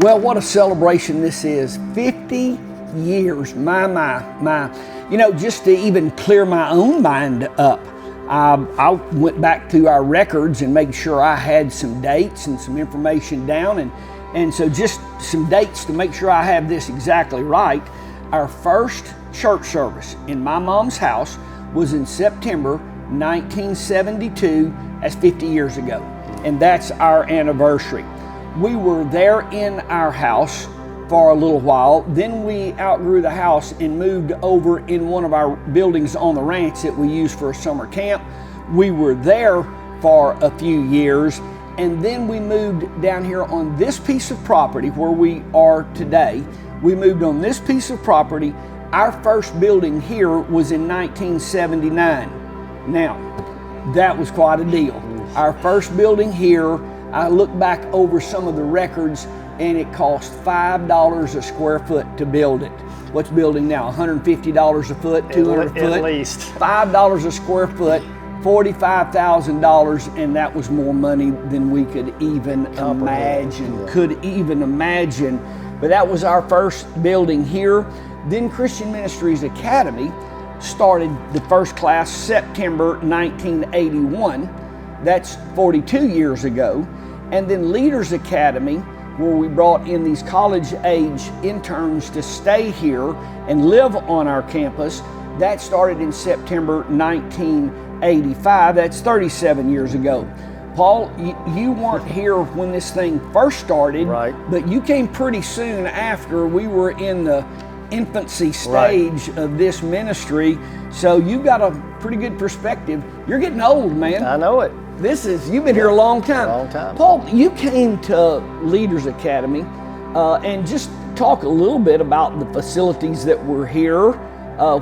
Well, what a celebration this is. 50 years, my. You know, just to even clear my own mind up, I went back through our records and made sure I had some dates and some information down. And so just some dates to make sure I have this exactly right. Our first church service in my mom's house was in September 1972. That's 50 years ago. And that's our anniversary. We were there in our house for a little while. Then we outgrew the house and moved over in one of our buildings on the ranch that we used for a summer camp. We were there for a few years, and then we moved down here on this piece of property where we are today. We moved on this piece of property. Our first building here was in 1979. Now, that was quite a deal. Our first building here, I look back over some of the records, and it cost $5 a square foot to build it. What's building now? $150 a foot, 200 a foot? At least. $5 a square foot, $45,000, and that was more money than we could even imagine. But that was our first building here. Then Christian Ministries Academy started the first class September 1981. That's 42 years ago. And then Leaders Academy, where we brought in these college-age interns to stay here and live on our campus. That started in September 1985. That's 37 years ago. Paul, you weren't here when this thing first started, right, but you came pretty soon after. We were in the infancy stage of this ministry, so you got a pretty good perspective. You're getting old, man. I know it. You've been here a long time. Long time. Paul, you came to Leaders Academy, and just talk a little bit about the facilities that were here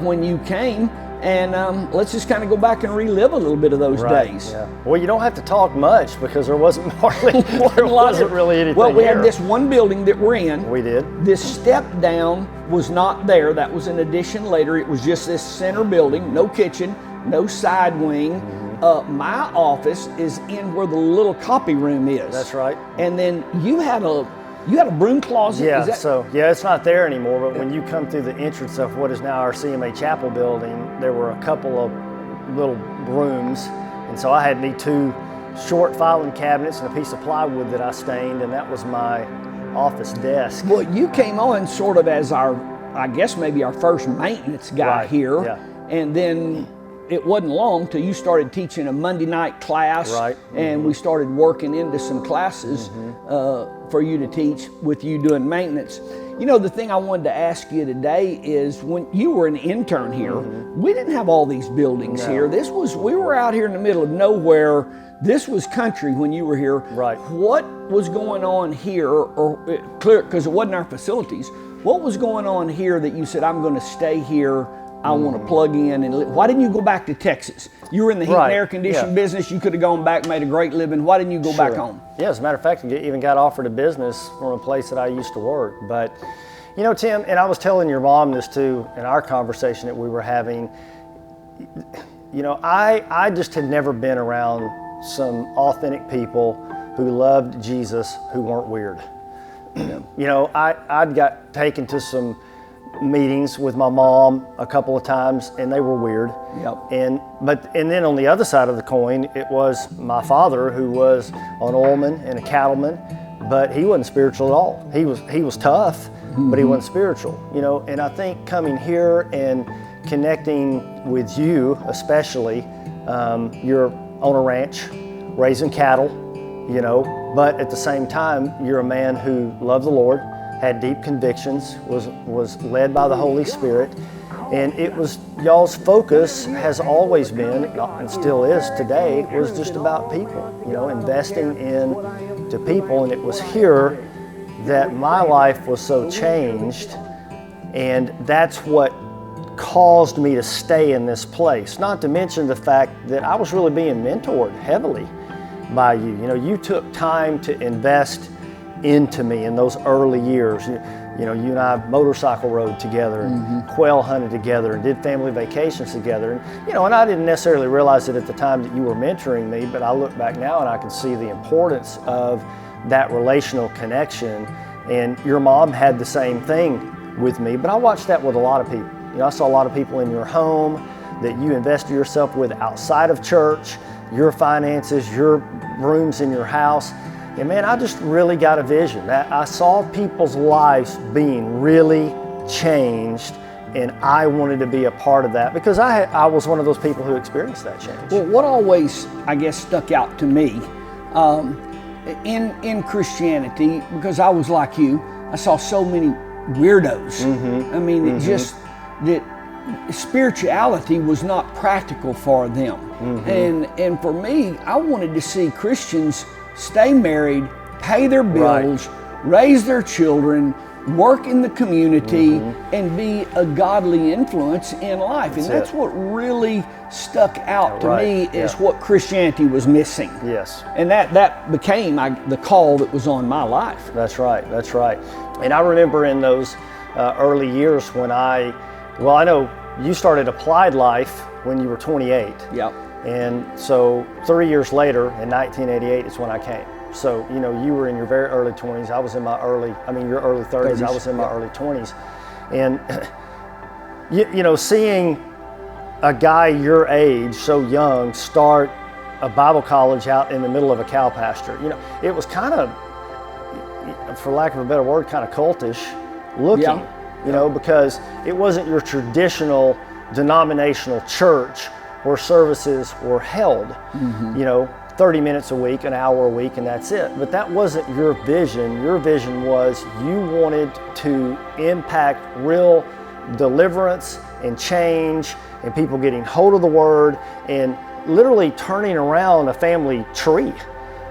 when you came, and let's just kind of go back and relive a little bit of those days. Yeah. Well, you don't have to talk much because there wasn't really anything. Well, we here. had this one building that we're in. We did. This step down was not there. That was an addition later. It was just this center building, no kitchen, no side wing. My office is in where the little copy room is. That's right. And then you had a broom closet. Yeah. It's not there anymore. But when you come through the entrance of what is now our CMA Chapel building, there were a couple of little rooms, and so I had me 2 short filing cabinets and a piece of plywood that I stained, and that was my office desk. Well, you came on sort of as our first maintenance guy here, and then. It wasn't long till you started teaching a Monday night class, and we started working into some classes for you to teach with you doing maintenance. You know, the thing I wanted to ask you today is when you were an intern here, we didn't have all these buildings here. We were out here in the middle of nowhere. This was country when you were here. Right. What was going on here, or clear, because it wasn't our facilities, what was going on here that you said, I'm going to stay here, I want to plug in and live? Why didn't you go back to Texas? You were in the heat and air conditioning business. You could have gone back, made a great living. Why didn't you go back home? Yeah, as a matter of fact, I even got offered a business from a place that I used to work. But, you know, Tim, and I was telling your mom this too in our conversation that we were having, you know, I just had never been around some authentic people who loved Jesus who weren't weird. You know, I'd got taken to some meetings with my mom a couple of times, and they were weird. Yep. And then on the other side of the coin, it was my father, who was an oilman and a cattleman, but he wasn't spiritual at all. He was tough, but he wasn't spiritual. You know, and I think coming here and connecting with you, especially, you're on a ranch, raising cattle, you know, but at the same time, you're a man who loved the Lord, had deep convictions, was led by the Holy Spirit, and it was, y'all's focus has always been, and still is today, was just about people, you know, investing into people. And it was here that my life was so changed, and that's what caused me to stay in this place. Not to mention the fact that I was really being mentored heavily by you. You know, you took time to invest into me in those early years. You know, you and I motorcycle rode together and quail hunted together and did family vacations together. And, you know, and I didn't necessarily realize it at the time that you were mentoring me, but I look back now and I can see the importance of that relational connection And your mom had the same thing with me, but I watched that with a lot of people. You know, I saw a lot of people in your home that you invested yourself with outside of church, your finances, your rooms in your house. And man, I just really got a vision that I saw people's lives being really changed, and I wanted to be a part of that because I was one of those people who experienced that change. Well, what always, I guess, stuck out to me in Christianity, because I was like you, I saw so many weirdos. I mean, it just that spirituality was not practical for them. And for me, I wanted to see Christians stay married, pay their bills, raise their children, work in the community, and be a godly influence in life. And that's what really stuck out to me is what Christianity was missing. Yes. And that became the call that was on my life. That's right, that's right. And I remember in those early years when I know you started Applied Life when you were 28. Yep. And so 3 years later, in 1988, is when I came. So, you know, you were in your very early 20s. I was in my your early 30s. I was in my early 20s. And, you know, seeing a guy your age, so young, start a Bible college out in the middle of a cow pasture, you know, it was kind of, for lack of a better word, kind of cultish looking, you know, because it wasn't your traditional denominational church where services were held, you know, 30 minutes a week, an hour a week, and that's it. But that wasn't your vision. Your vision was you wanted to impact real deliverance and change and people getting hold of the word and literally turning around a family tree.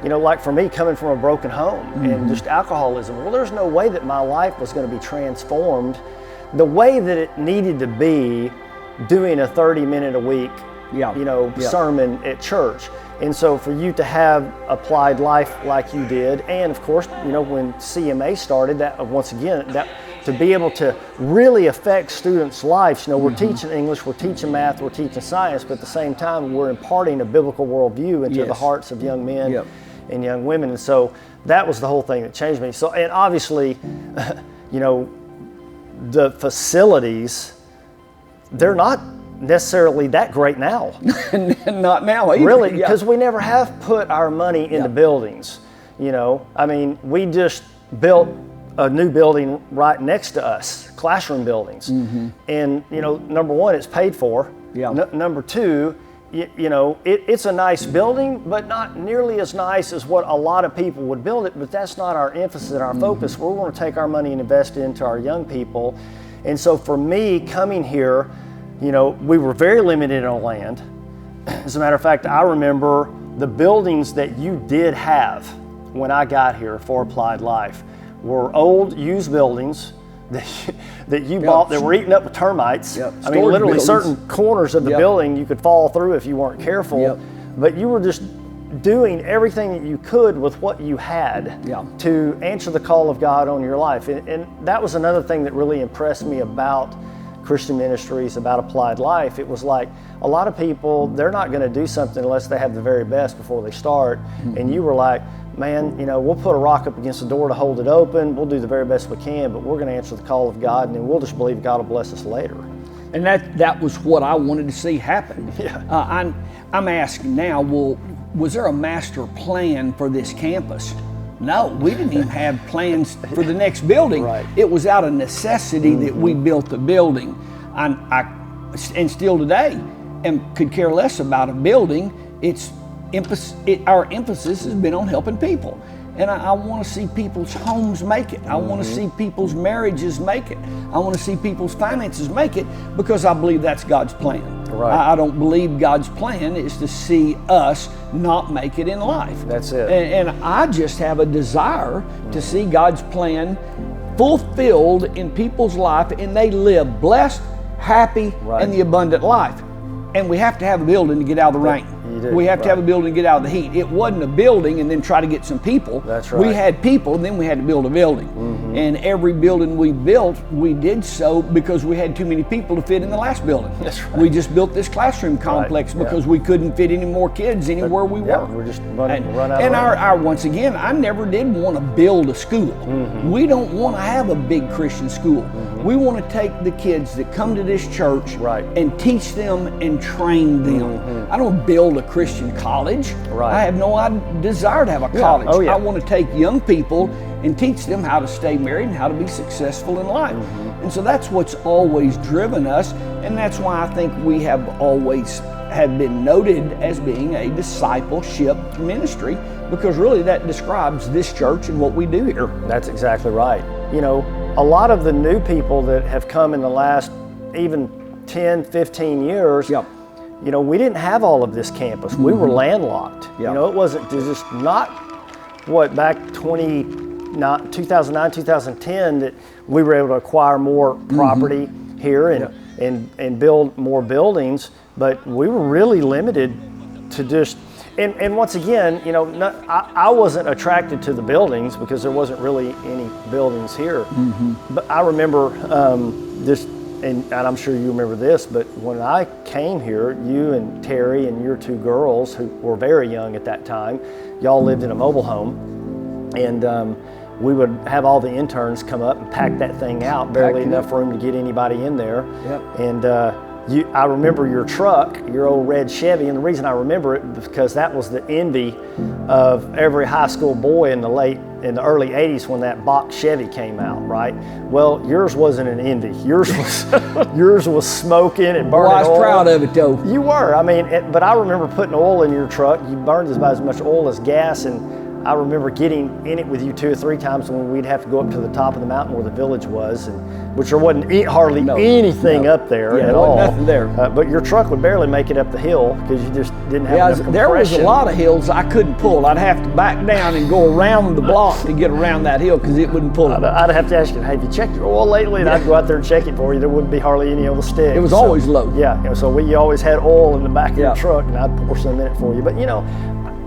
You know, like for me, coming from a broken home and just alcoholism, well, there's no way that my life was going to be transformed the way that it needed to be doing a 30-minute a week, you know, sermon at church. And so for you to have Applied Life like you did, and of course, you know, when CMA started, that once again, that to be able to really affect students' lives, you know, we're teaching English, we're teaching math, we're teaching science, but at the same time, we're imparting a biblical worldview into the hearts of young men and young women. And so that was the whole thing that changed me. So, and obviously, you know, the facilities, they're not necessarily that great now. Not now either. Really, because we never have put our money into buildings. You know, I mean, we just built a new building right next to us, classroom buildings. And, you know, number one, it's paid for. Number two, you know, it's a nice building, but not nearly as nice as what a lot of people would build it. But that's not our emphasis and our focus. We want to take our money and invest it into our young people. And so for me, coming here, you know, we were very limited on land. As a matter of fact, I remember the buildings that you did have when I got here for Applied Life were old, used buildings that you bought that were eaten up with termites. I mean, literally certain corners of the building you could fall through if you weren't careful. But you were just doing everything that you could with what you had to answer the call of God on your life. And that was another thing that really impressed me about Christian ministries, about Applied Life. It was like a lot of people, they're not going to do something unless they have the very best before they start. And you were like, man, you know, we'll put a rock up against the door to hold it open. We'll do the very best we can, but we're going to answer the call of God, and then we'll just believe God will bless us later. And that was what I wanted to see happen. I'm asking now, well, was there a master plan for this campus? No, we didn't even have plans for the next building. It was out of necessity that we built the building. And still today, could care less about a building. Our emphasis has been on helping people. And I want to see people's homes make it. I want to see people's marriages make it. I want to see people's finances make it, because I believe that's God's plan. I don't believe God's plan is to see us not make it in life. That's it. And I just have a desire to see God's plan fulfilled in people's life, and they live blessed, happy, and the abundant life. And we have to have a building to get out of the rain. You do. We have to have a building to get out of the heat. It wasn't a building and then try to get some people. That's right. We had people, and then we had to build a building. And every building we built, we did so because we had too many people to fit in the last building. That's right. We just built this classroom complex because we couldn't fit any more kids anywhere we were. We're just run out and of our once again, I never did want to build a school. We don't want to have a big Christian school. We want to take the kids that come to this church and teach them and train them. I don't build a Christian college. I have no desire to have a college. I want to take young people and teach them how to stay married and how to be successful in life. And so that's what's always driven us, and that's why I think we have always have been noted as being a discipleship ministry, because really that describes this church and what we do here. That's exactly right. You know, a lot of the new people that have come in the last even 10, 15 years, you know, we didn't have all of this campus. We were landlocked. You know, it wasn't just not back 2009, 2010 that we were able to acquire more property here and build more buildings, but we were really limited to just, and once again, you know, I wasn't attracted to the buildings because there wasn't really any buildings here. But I remember this, and I'm sure you remember this, but when I came here, you and Terry and your two girls, who were very young at that time, y'all lived in a mobile home, and we would have all the interns come up and pack that thing out, barely enough room to get anybody in there. And I remember your truck, your old red Chevy, and the reason I remember it is because that was the envy of every high school boy in the early 80s when that box Chevy came out, right? Well, yours wasn't an envy. Yours was smoking and burning oil. Well, I was proud of it though. You were. I mean, but I remember putting oil in your truck. You burned about as much oil as gas, and I remember getting in it with you 2 or 3 times when we'd have to go up to the top of the mountain where the village was, which there wasn't hardly anything up there at all. Nothing there. But your truck would barely make it up the hill because you just didn't have enough compression. There was a lot of hills I couldn't pull. I'd have to back down and go around the block to get around that hill because it wouldn't pull it. I'd have to ask you, hey, have you checked your oil lately? And I'd go out there and check it for you. There wouldn't be hardly any on the stick. It was always low. Yeah, so you always had oil in the back of your truck, and I'd pour some in it for you. But you know,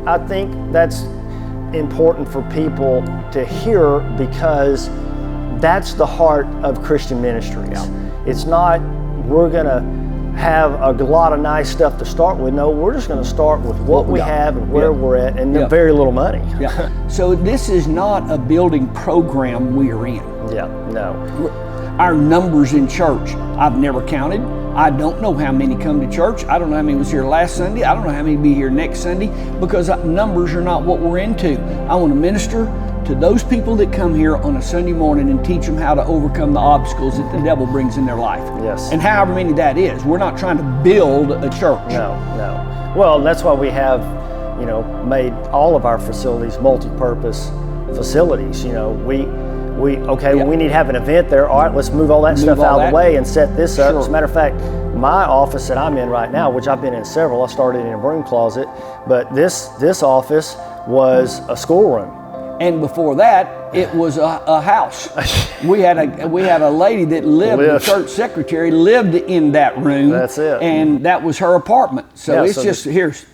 I think that's important for people to hear, because that's the heart of Christian ministries. It's not we're going to have a lot of nice stuff to start with. No, we're just going to start with what we have and where we're at, and very little money. So this is not a building program we're in. No. Our numbers in church, I've never counted. I don't know how many come to church. I don't know how many was here last Sunday. I don't know how many will be here next Sunday, because numbers are not what we're into. I want to minister to those people that come here on a Sunday morning and teach them how to overcome the obstacles that the devil brings in their life. And however many that is. We're not trying to build a church. No. Well, that's why we have, you know, made all of our facilities multi-purpose facilities. You know, when we need to have an event there, all right, let's move all that stuff out of the way and set this up. As a matter of fact, my office that I'm in right now, which I've been in several, I started in a broom closet, but this office was a schoolroom. And before that, it was a house. We had a lady that lived, the church secretary, lived in that room. That's it. And that was her apartment. So it's just, here's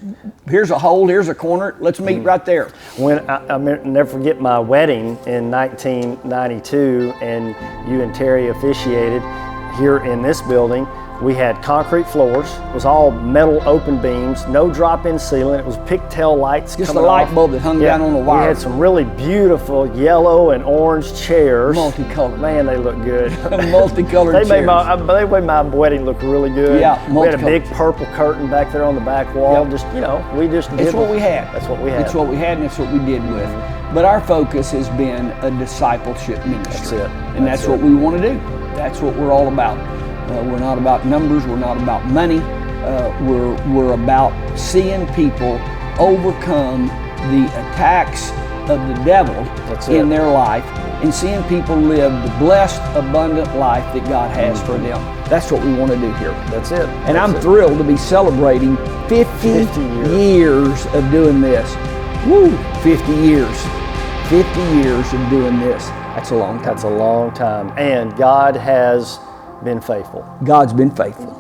a hole, here's a corner, let's meet right there. When I'll never forget my wedding in 1992, and you and Terry officiated here in this building. We had concrete floors. It was all metal open beams, no drop-in ceiling. It was pigtail lights. Just a light bulb that hung down on the wire. We had some really beautiful yellow and orange chairs. Multicolored. Man, they look good. Multicolored chairs. They made my wedding look really good. Yeah, we had a big purple curtain back there on the back wall. Just, you know, we just did. It's what we had. That's what we had. It's what we had, and that's what we did with. But our focus has been a discipleship ministry. That's it. And that's what we want to do. That's what we're all about. We're not about numbers. We're not about money. We're about seeing people overcome the attacks of the devil in their life, and seeing people live the blessed, abundant life that God has for them. That's what we want to do here. That's it. And I'm thrilled to be celebrating 50 years of doing this. Woo! 50 years. 50 years of doing this. That's a long time. That's a long time. And God has been faithful. God's been faithful.